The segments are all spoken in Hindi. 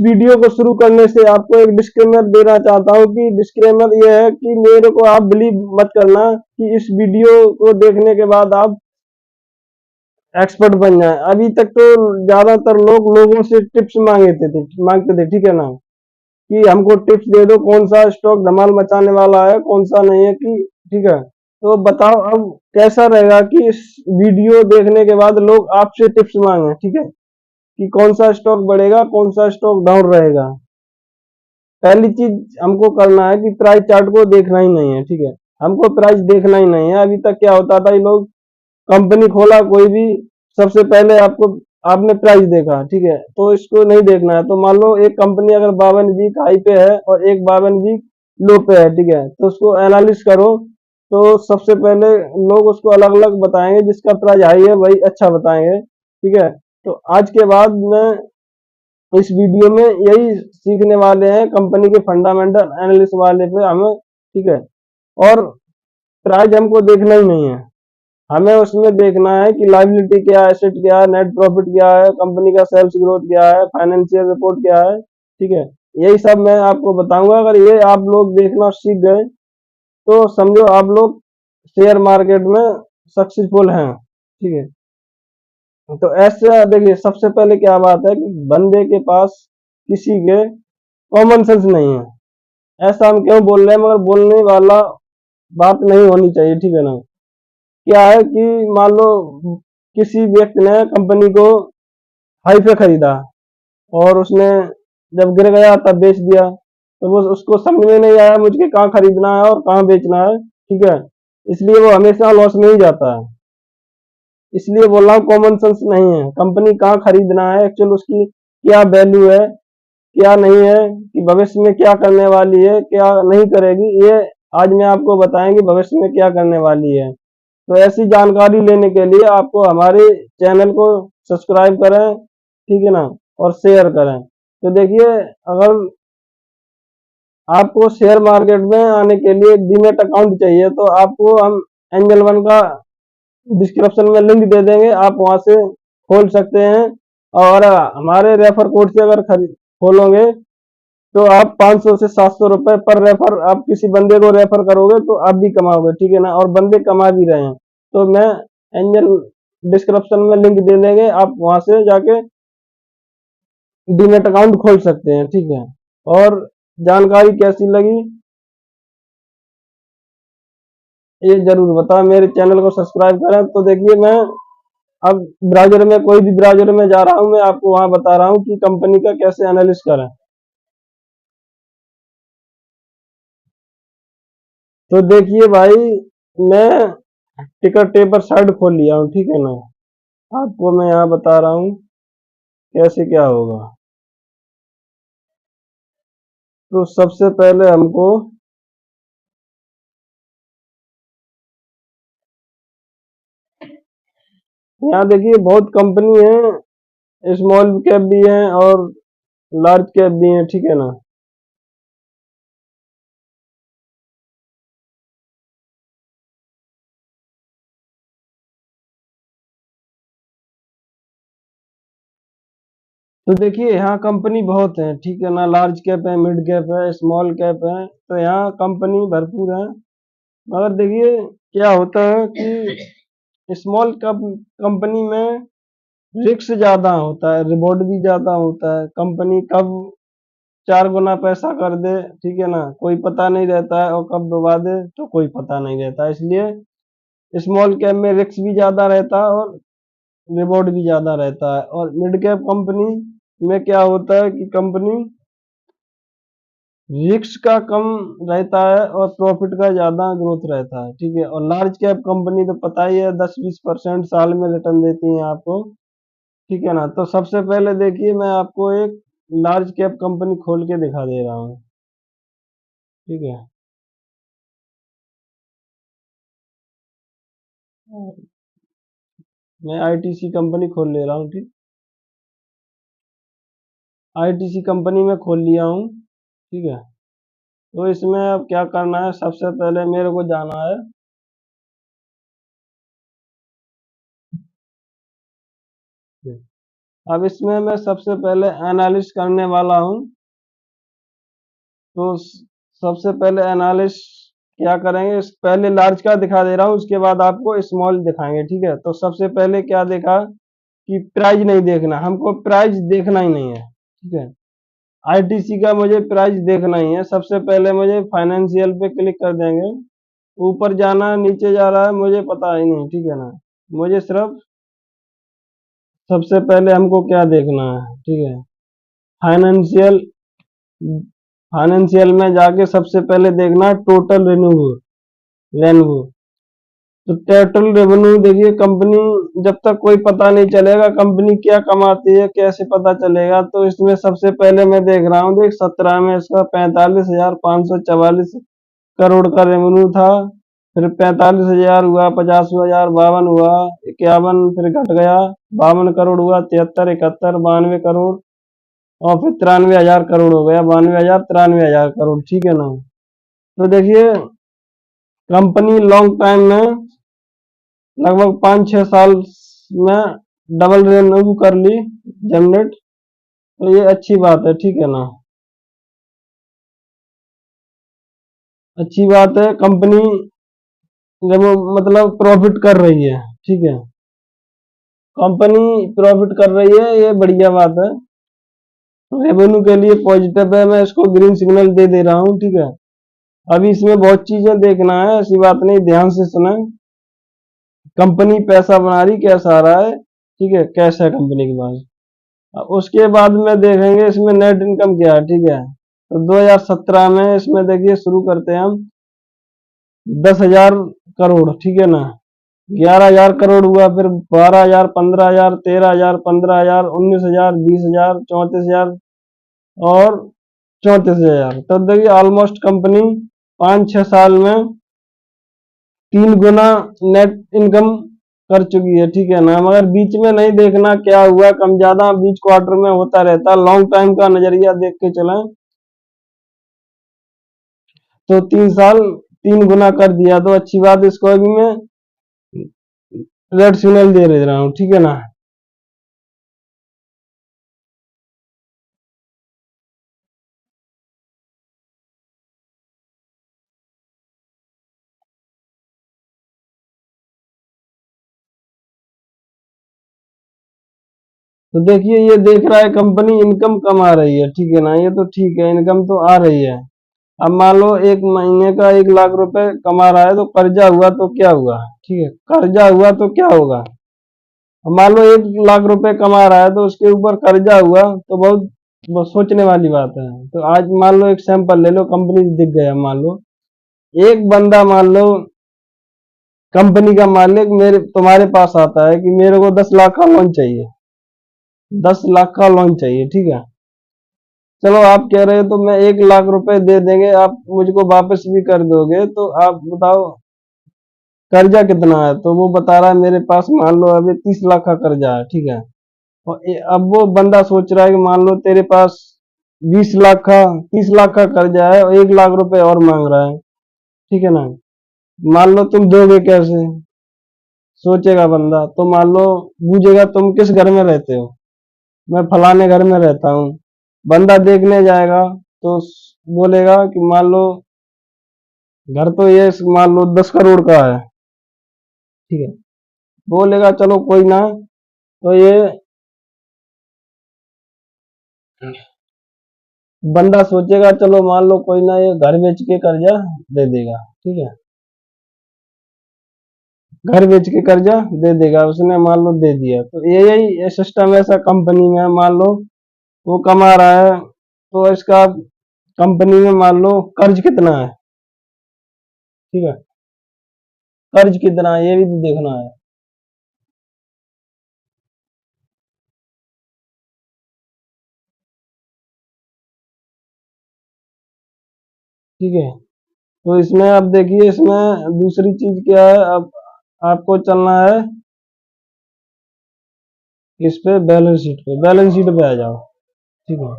वीडियो को शुरू करने से आपको एक डिस्क्लेमर देना चाहता हूँ कि डिस्क्लेमर ये है कि मेरे को आप बिलीव मत करना कि इस वीडियो को देखने के बाद आप एक्सपर्ट बन जाए। अभी तक तो ज्यादातर लोग लोगों से टिप्स मांगते थे, ठीक है ना, कि हमको टिप्स दे दो, कौन सा स्टॉक धमाल मचाने वाला है, कौन सा नहीं है, कि ठीक है। तो बताओ अब कैसा रहेगा कि इस वीडियो देखने के बाद लोग आपसे टिप्स मांगे, ठीक है, कि कौन सा स्टॉक बढ़ेगा, कौन सा स्टॉक डाउन रहेगा। पहली चीज हमको करना है कि प्राइस चार्ट को देखना ही नहीं है, ठीक है, हमको प्राइस देखना ही नहीं है। अभी तक क्या होता था, ये लोग कंपनी खोला कोई भी, सबसे पहले आपने प्राइस देखा, ठीक है, तो इसको नहीं देखना है। तो मान लो एक कंपनी अगर 52 वीक हाई पे है और एक 52 वीक लो पे है, ठीक है, तो उसको एनालिस करो। तो सबसे पहले लोग उसको अलग अलग बताएंगे, जिसका प्राइस हाई है वही अच्छा बताएंगे, ठीक है। तो आज के बाद मैं इस वीडियो में यही सीखने वाले हैं, कंपनी के फंडामेंटल एनालिसिस वाले पे हमें, ठीक है। और प्राइस हमको देखना ही नहीं है, हमें उसमें देखना है कि लाइबिलिटी क्या है, एसेट क्या है, नेट प्रॉफिट क्या है, कंपनी का सेल्स ग्रोथ क्या है, फाइनेंशियल रिपोर्ट क्या है, ठीक है। यही सब मैं आपको बताऊंगा। अगर ये आप लोग देखना सीख गए तो समझो आप लोग शेयर मार्केट में सक्सेसफुल हैं, ठीक है। तो ऐसा देखिए, सबसे पहले क्या बात है कि बंदे के पास किसी के कॉमन सेंस नहीं है। ऐसा हम क्यों बोल रहे हैं, मगर बोलने वाला बात नहीं होनी चाहिए, ठीक है ना। क्या है कि मान लो किसी व्यक्ति ने कंपनी को हाई पे खरीदा और उसने जब गिर गया तब बेच दिया, तो वो उसको समझ में नहीं आया मुझे कहाँ खरीदना है और कहाँ बेचना है, ठीक है। इसलिए वो हमेशा लॉस में ही जाता है। इसलिए बोल रहा हूँ कॉमन सेंस नहीं है, कंपनी कहाँ खरीदना है, एक्चुअल उसकी क्या वैल्यू है, क्या नहीं है, कि भविष्य में क्या करने वाली है, क्या नहीं करेगी, ये आज मैं आपको बताएंगे भविष्य में क्या करने वाली है। तो ऐसी जानकारी लेने के लिए आपको हमारे चैनल को सब्सक्राइब करें, ठीक है ना, और शेयर करें। तो देखिए, अगर आपको शेयर मार्केट में आने के लिए डीमेट अकाउंट चाहिए तो आपको हम एंजल वन का डिस्क्रिप्शन में लिंक दे देंगे, आप वहां से खोल सकते हैं। और हमारे रेफर कोड से अगर खरीद खोलोगे तो आप 500 से 700 रुपए पर रेफर, आप किसी बंदे को रेफर करोगे तो आप भी कमाओगे, ठीक है ना, और बंदे कमा भी रहे हैं। तो मैं एंजल डिस्क्रिप्शन में लिंक दे देंगे, आप वहां से जाके डीमेट अकाउंट खोल सकते हैं, ठीक है। और जानकारी कैसी लगी ये जरूर बताओ, मेरे चैनल को सब्सक्राइब करें। तो देखिए, मैं अब ब्राउजर में, कोई भी ब्राउजर में जा रहा हूं, मैं आपको वहां बता रहा हूं कि कंपनी का कैसे एनालिस करें। तो देखिए भाई, मैं टिकर टेपर साइड खोल लिया हूँ, ठीक है ना, आपको मैं यहाँ बता रहा हूँ कैसे क्या होगा। तो सबसे पहले हमको यहाँ देखिए बहुत कंपनी है, स्मॉल कैप भी है और लार्ज कैप भी है, ठीक है ना। तो देखिए यहाँ कंपनी बहुत है, ठीक है ना, लार्ज कैप है, मिड कैप है, स्मॉल कैप है, तो यहाँ कंपनी भरपूर है। मगर देखिए क्या होता है कि स्मॉल कप कंपनी में रिस्क ज्यादा होता है, रिवॉर्ड भी ज्यादा होता है, कंपनी कब 4 गुना पैसा कर दे, ठीक है ना, कोई पता नहीं रहता है, और कब डुबा दे तो कोई पता नहीं रहता है। इसलिए स्मॉल कैप में रिस्क भी ज्यादा रहता है और रिवॉर्ड भी ज्यादा रहता है। और मिड कैप कंपनी में क्या होता है कि कंपनी रिस्क का कम रहता है और प्रॉफिट का ज्यादा ग्रोथ रहता है, ठीक है। और लार्ज कैप कंपनी तो पता ही है 10-20% साल में रिटर्न देती है आपको, ठीक है ना। तो सबसे पहले देखिए, मैं आपको एक लार्ज कैप कंपनी खोल के दिखा दे रहा हूँ, ठीक है। मैं आईटीसी कंपनी खोल ले रहा हूँ, ठीक, आईटीसी कंपनी में खोल लिया हूँ, ठीक है। तो इसमें अब क्या करना है, सबसे पहले मेरे को जाना है, अब इसमें मैं सबसे पहले एनालिसिस करने वाला हूँ। तो सबसे पहले एनालिसिस क्या करेंगे, पहले लार्ज का दिखा दे रहा हूँ, उसके बाद आपको स्मॉल दिखाएंगे। ठीक है, तो सबसे पहले क्या देखा कि प्राइस नहीं देखना, हमको प्राइस देखना ही नहीं है। ठीक है, आईटीसी का मुझे प्राइस देखना ही है। सबसे पहले मुझे फाइनेंशियल पे क्लिक कर देंगे। ऊपर जाना है नीचे जा रहा है मुझे पता ही नहीं। ठीक है ना, मुझे सिर्फ सबसे पहले हमको क्या देखना है। ठीक है, फाइनेंशियल फाइनेंशियल में जाके सबसे पहले देखना है टोटल रेवेन्यू रेवेन्यू। तो टोटल रेवेन्यू देखिए, कंपनी जब तक कोई पता नहीं चलेगा कंपनी क्या कमाती है कैसे पता चलेगा। तो इसमें सबसे पहले मैं देख रहा हूँ, देख 17 में इसका 45,544 करोड़ का रेवेन्यू था। फिर 45,000 हुआ, 50,000, 52 हुआ, 51, फिर घट गया 52 करोड़ हुआ, 73, 71, 92 करोड़, और फिर 93,000 करोड़ हो गया, 92,000, 93,000 करोड़। ठीक है ना। तो देखिए, कंपनी लॉन्ग टाइम में लगभग 5-6 साल में डबल रेवेन्यू कर ली जनरेट। तो ये अच्छी बात है। ठीक है ना, अच्छी बात है। कंपनी जब मतलब प्रॉफिट कर रही है। ठीक है, कंपनी प्रॉफिट कर रही है, ये बढ़िया बात है। रेवेन्यू के लिए पॉजिटिव है, मैं इसको ग्रीन सिग्नल दे दे रहा हूँ। ठीक है, अभी इसमें बहुत चीजें देखना है, ऐसी बात नहीं, ध्यान से सुना। कंपनी पैसा बना रही, कैसा आ रहा है। ठीक है, कैश है कंपनी के पास। उसके बाद में देखेंगे इसमें नेट इनकम क्या है। ठीक है, तो 2017 में इसमें देखिए शुरू करते हैं हम 10,000 करोड़। ठीक है ना, 11,000 करोड़ हुआ, फिर 12,000, 15,000, 13,000, 15,000, 19,000, 20,000, 34,000 और 34,000। तब देखिए ऑलमोस्ट कंपनी 5-6 साल में 3 गुना नेट इनकम कर चुकी है। ठीक है ना, मगर बीच में नहीं देखना क्या हुआ कम ज्यादा, बीच क्वार्टर में होता रहता, लॉन्ग टाइम का नजरिया देख के चलें। तो 3 साल 3 गुना कर दिया, तो अच्छी बात। इसको अभी मैं रेड सिग्नल दे रहा हूँ। ठीक है ना, तो देखिए ये देख रहा है कंपनी इनकम कमा रही है। ठीक है ना, ये तो ठीक है, इनकम तो आ रही है। अब मान लो एक महीने का 1 लाख रुपए कमा रहा है, तो कर्जा हुआ तो क्या हुआ। ठीक है, कर्जा हुआ तो क्या होगा। अब मान लो 1 लाख रुपए कमा रहा है तो उसके ऊपर कर्जा हुआ, तो बहुत सोचने वाली बात है। तो आज मान लो एक सैंपल ले लो, कंपनी दिख गया, मान लो एक बंदा, मान लो कंपनी का मालिक मेरे तुम्हारे पास आता है कि मेरे को 10 लाख का लोन चाहिए, 10 लाख का लोन चाहिए। ठीक है, चलो आप कह रहे हो तो मैं 1 लाख रुपए दे देंगे, आप मुझको वापस भी कर दोगे, तो आप बताओ कर्जा कितना है। तो वो बता रहा है मेरे पास मान लो अभी 30 लाख का कर्जा है। ठीक है, और अब वो बंदा सोच रहा है कि मान लो तेरे पास 20 लाख का 30 लाख का कर्जा है और 1 लाख रुपए और मांग रहा है। ठीक है ना, मान लो तुम दोगे कैसे, सोचेगा बंदा। तो मान लो पूछेगा तुम किस घर में रहते हो, मैं फलाने घर में रहता हूँ। बंदा देखने जाएगा तो बोलेगा कि मान लो घर तो ये मान लो 10 करोड़ का है। ठीक है, बोलेगा चलो कोई ना, तो ये बंदा सोचेगा चलो मान लो कोई ना, ये घर बेच के कर्जा दे देगा। ठीक है, घर बेच के कर्जा दे देगा, उसने मान लो दे दिया। तो यही सिस्टम ऐसा कंपनी में, मान लो वो कमा रहा है, तो इसका कंपनी में मान लो कर्ज कितना है। ठीक है, कर्ज कितना है ये भी तो देखना है। ठीक है, तो इसमें अब देखिए, इसमें दूसरी चीज क्या है। अब आपको चलना है इस पे, बैलेंस शीट पे, बैलेंस शीट पे आ जाओ। ठीक है,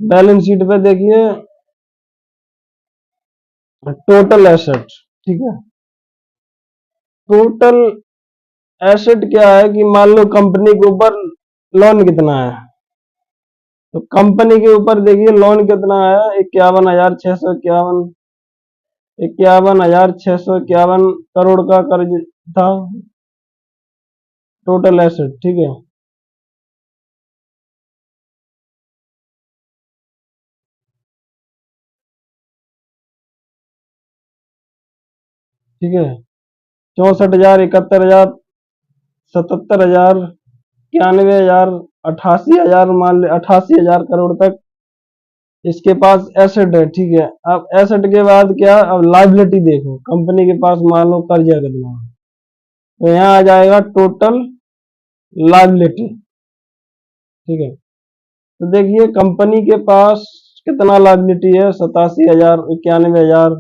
बैलेंस शीट पे देखिए टोटल एसेट। ठीक है, टोटल एसेट क्या है कि मान लो कंपनी के ऊपर लोन कितना है। तो कंपनी के ऊपर देखिए लोन कितना है, 51,651, 51,651 करोड़ का कर्ज था, टोटल एसेट। ठीक है, ठीक है। 64,000, 71,000, 77,000, 91,000, 88,000, मान ले 88,000 करोड़ तक इसके पास एसेट है। ठीक है, अब एसेट के बाद क्या, अब लाइबिलिटी देखो कंपनी के पास मान लो कर्जा कितना है, तो यहाँ आ जाएगा टोटल लाइबिलिटी। ठीक है, तो देखिए कंपनी के पास कितना लाइबिलिटी है, 87,000, 91,000,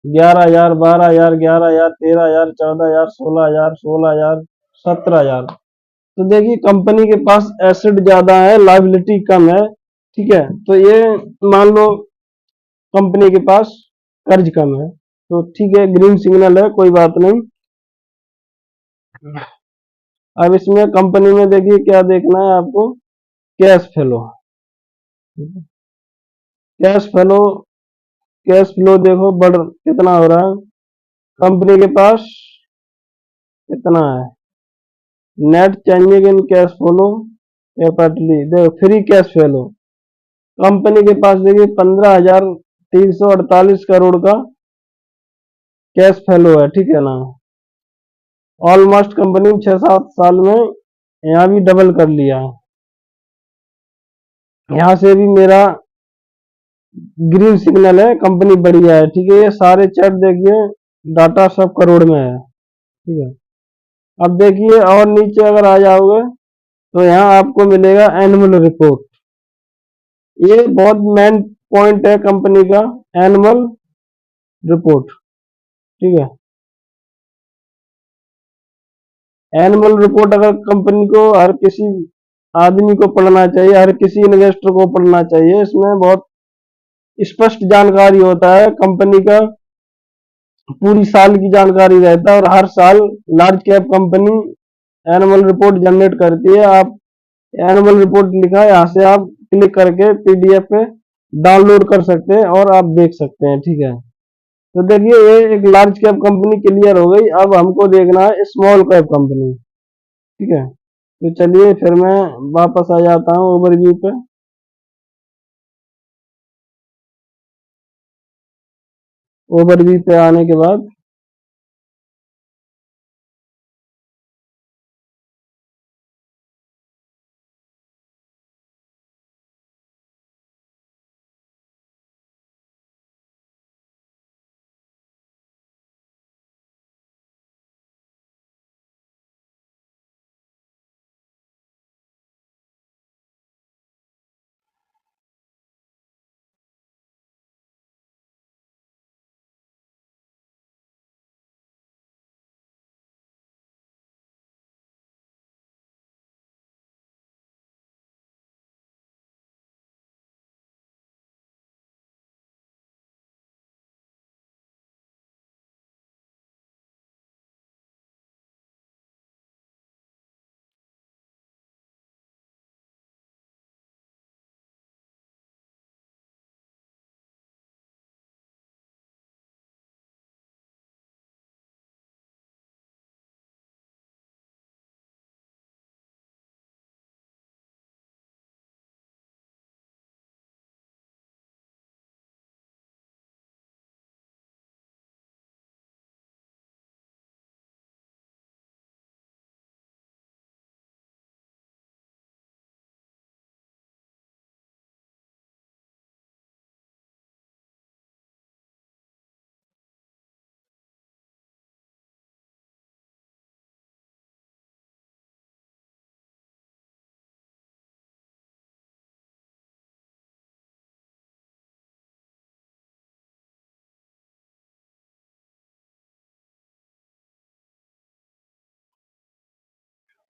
11,000, 12,000, 11,000, 13,000, 14,000, 16,000, 16,000, 17,000। तो देखिए कंपनी के पास एसेट ज्यादा है, लाइबिलिटी कम है। ठीक है, तो ये मान लो कंपनी के पास कर्ज कम है, तो ठीक है, ग्रीन सिग्नल है, कोई बात नहीं। अब इसमें कंपनी में देखिए क्या देखना है आपको, cash flow. Cash flow, cash flow देखो बढ़ कितना हो रहा है कंपनी के पास, कितना है net changing in cash flow capitally. देखो फ्री कैश फ्लो कंपनी के पास देखिए 15,348 करोड़ का कैश फ्लो है। ठीक है ना, ऑलमोस्ट कंपनी 6-7 साल में यहाँ भी डबल कर लिया है। यहाँ से भी मेरा ग्रीन सिग्नल है, कंपनी बढ़िया है। ठीक है, ये सारे चैट देखिए, डाटा सब करोड़ में है। ठीक है, अब देखिए और नीचे अगर आ जाओगे तो यहाँ आपको मिलेगा एनुअल रिपोर्ट। ये बहुत मेन पॉइंट है कंपनी का, एनुअल रिपोर्ट। ठीक है, एनुअल रिपोर्ट अगर कंपनी को, हर किसी आदमी को पढ़ना चाहिए, हर किसी इन्वेस्टर को पढ़ना चाहिए। इसमें बहुत स्पष्ट जानकारी होता है कंपनी का, पूरी साल की जानकारी रहता है, और हर साल large cap company annual report generate करती है। आप एनुअल रिपोर्ट लिखा है, यहाँ से आप क्लिक करके पीडीएफ पे डाउनलोड कर सकते हैं और आप देख सकते हैं। ठीक है, तो देखिए ये एक लार्ज कैप कंपनी क्लियर हो गई। अब हमको देखना है स्मॉल कैप कंपनी। ठीक है, तो चलिए फिर मैं वापस आ जाता हूँ ओवरव्यू पे। ओवरव्यू पे आने के बाद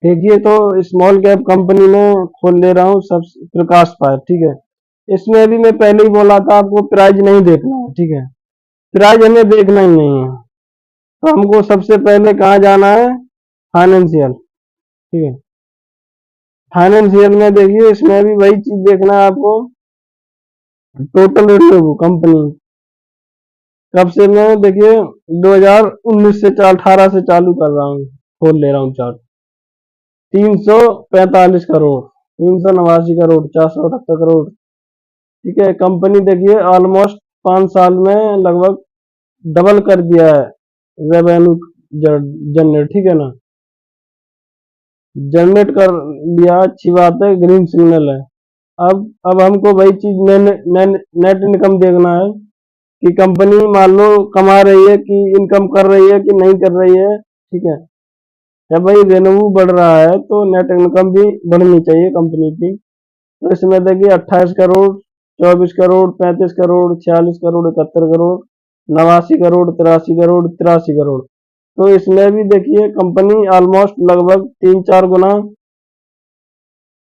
देखिए, तो स्मॉल कैप कंपनी में खोल ले रहा हूँ सब, प्रकाश पायर। ठीक है, इसमें भी मैं पहले ही बोला था आपको प्राइस नहीं देखना है। ठीक है, प्राइस हमें देखना ही नहीं है। तो हमको सबसे पहले कहाँ जाना है, फाइनेंशियल। ठीक है, फाइनेंशियल में देखिए, इसमें भी वही चीज देखना है आपको। टोटल रिन्यू कंपनी कब से, मैं देखिए 2019 से 18 से चालू कर रहा हूँ, खोल ले रहा हूँ चार्ट। 345 करोड़, 389 करोड़, 478 करोड़। ठीक है, कंपनी देखिए ऑलमोस्ट 5 साल में लगभग डबल कर दिया है रेवेन्यू जनरेट। ठीक है ना, जनरेट कर लिया, अच्छी बात है, ग्रीन सिग्नल है। अब हमको वही चीज नेट इनकम देखना है कि कंपनी मान लो कमा रही है कि इनकम कर रही है कि नहीं कर रही है। ठीक है, जब भाई रेवेन्यू बढ़ रहा है तो नेट इनकम भी बढ़नी चाहिए कंपनी की। तो इसमें देखिए 28 करोड़, 24 करोड़, 35 करोड़, 46 करोड़, 71 करोड़, 89 करोड़, 83 करोड़, 83 करोड़। तो इसमें भी देखिए कंपनी ऑलमोस्ट लगभग 3-4 गुना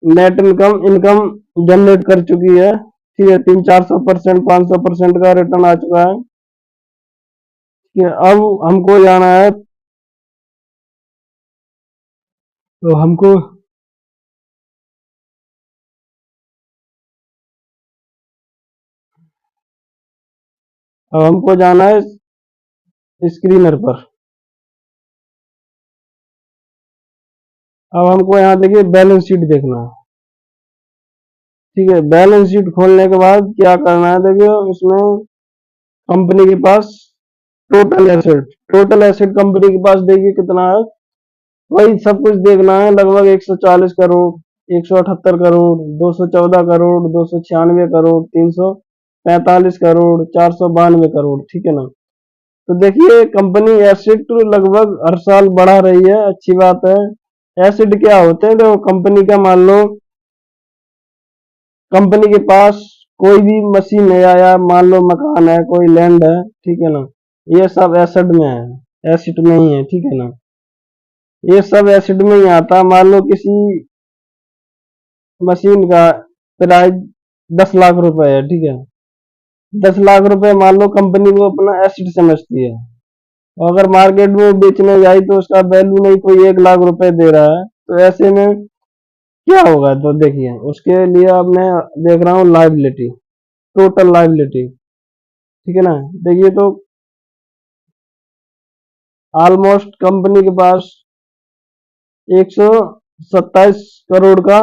नेट इनकम इनकम जनरेट कर चुकी है। ठीक है, 300-400%, 500% का रिटर्न आ चुका है। ठीक है, अब हमको जाना है, तो हमको अब हमको जाना है स्क्रीनर पर। अब हमको यहाँ देखिए बैलेंस शीट देखना है। ठीक है, बैलेंस शीट खोलने के बाद क्या करना है, देखिए उसमें कंपनी के पास टोटल एसेट कंपनी के पास देखिए कितना है, वही सब कुछ देखना है। लगभग 140 करोड़, 178 करोड़, 214 करोड़, 296 करोड़, 345 करोड़, 492 करोड़। ठीक है ना, तो देखिए कंपनी एसेट लगभग हर साल बढ़ा रही है, अच्छी बात है। एसेट क्या होते हैं, तो कंपनी का मान लो कंपनी के पास कोई भी मशीन है या मान लो मकान है, कोई लैंड है। ठीक है ना, ये सब एसेट में है, एसेट में ही है। ठीक है ना, ये सब एसेट में ही आता है। मान लो किसी मशीन का प्राइस 10 लाख रुपए है। ठीक है, 10 लाख रुपए मान लो कंपनी को अपना एसेट समझती है, और अगर मार्केट में बेचने जाए तो उसका वैल्यू नहीं कोई 1 लाख रुपए दे रहा है, तो ऐसे में क्या होगा, तो देखिए उसके लिए अब मैं देख रहा हूँ लाइबिलिटी, टोटल लाइबिलिटी। ठीक है ना, देखिए तो ऑलमोस्ट कंपनी के पास 127 करोड़ का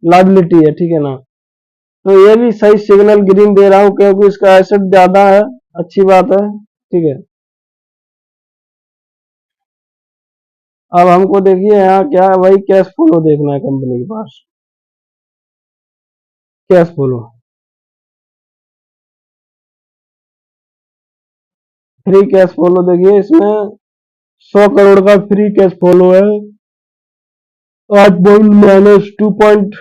लाइबिलिटी है। ठीक है ना, तो ये भी सही सिग्नल ग्रीन दे रहा हूँ क्योंकि इसका एसेट ज्यादा है, अच्छी बात है। ठीक है, अब हमको देखिए यहाँ क्या है, वही कैश फ्लो देखना है कंपनी के पास। Cash flow, free cash flow देखिए, इसमें 100 करोड़ का फ्री कैश फ्लो है। 8 point minus 2 point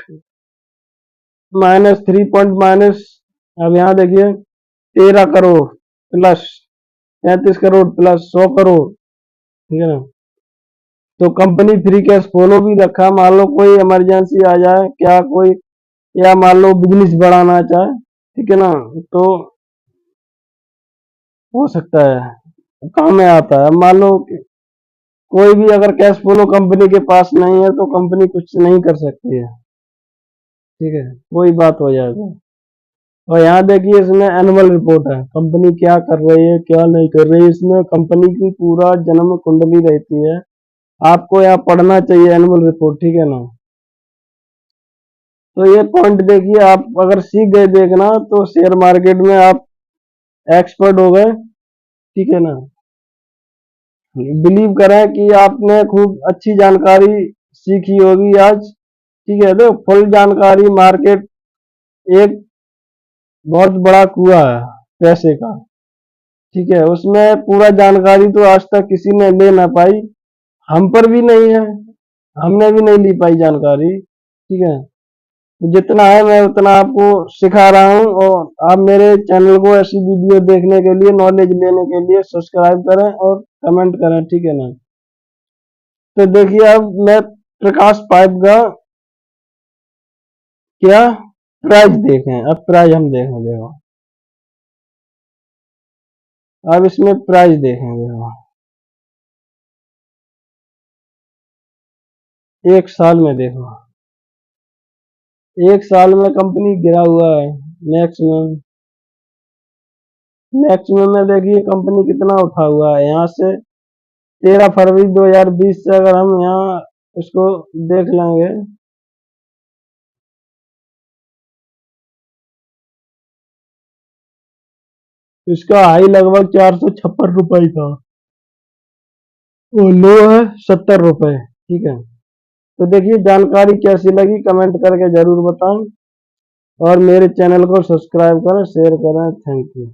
minus 3 point minus, अब यहाँ देखिए 13 करोड़ प्लस 35 करोड़ प्लस 100 करोड़। ठीक है ना, तो कंपनी फ्री कैश फ्लो भी रखा, मान लो कोई इमरजेंसी आ जाए क्या कोई, या मान लो बिजनेस बढ़ाना चाहे। ठीक है ना, तो हो सकता है काम में आता है। मान लो कि कोई भी अगर कैश फ्लो कंपनी के पास नहीं है तो कंपनी कुछ नहीं कर सकती है। ठीक है, वही बात हो जाएगा। और यहाँ देखिए इसमें एनुअल रिपोर्ट है, कंपनी क्या कर रही है क्या नहीं कर रही है, इसमें कंपनी की पूरा जन्म कुंडली रहती है। आपको यहाँ पढ़ना चाहिए एनुअल रिपोर्ट। ठीक है ना, तो ये पॉइंट देखिए, आप अगर सीख गए देखना तो शेयर मार्केट में आप एक्सपर्ट हो गए। ठीक है ना, बिलीव करें कि आपने खूब अच्छी जानकारी सीखी होगी आज। ठीक है, तो फुल जानकारी, मार्केट एक बहुत बड़ा कुआं है पैसे का। ठीक है, उसमें पूरा जानकारी तो आज तक किसी ने ले ना पाई, हम पर भी नहीं है, हमने भी नहीं ली पाई जानकारी। ठीक है, तो जितना है मैं उतना आपको सिखा रहा हूँ, और आप मेरे चैनल को ऐसी वीडियो देखने के लिए, नॉलेज लेने के लिए सब्सक्राइब करें और कमेंट करें। ठीक है ना, तो देखिए अब मैं प्रकाश पाइप का क्या प्राइस देखें, अब प्राइस हम देखेंगे, देखो अब इसमें प्राइस देखेंगे, देखो 1 साल में देखो एक साल में कंपनी गिरा हुआ है। मैक्सिमम मैक्सिमम में देखिए कंपनी कितना उठा हुआ है। यहाँ से 13 फरवरी 2020 से अगर हम यहाँ इसको देख लेंगे, इसका हाई लगभग 456 रुपए था और लो है 70 रुपए। ठीक है, तो देखिए जानकारी कैसी लगी कमेंट करके जरूर बताएं और मेरे चैनल को सब्सक्राइब करें, शेयर करें। Thank you.